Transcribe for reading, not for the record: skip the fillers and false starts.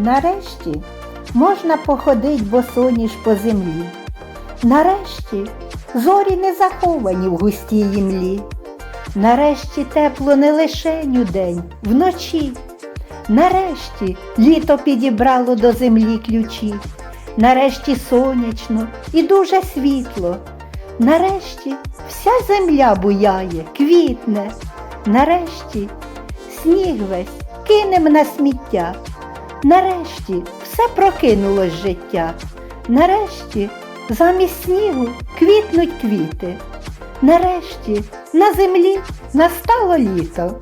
Нарешті можна походить босоніж по землі. Нарешті зорі не заховані в густій імлі. Нарешті тепло не лишень удень, вночі. Нарешті літо підібрало до землі ключі. Нарешті сонячно і дуже світло. Нарешті вся земля буяє, квітне. Нарешті сніг весь кинем на сміття. Нарешті все прокинулось життя. Нарешті замість снігу квітнуть квіти. Нарешті на землі настало літо.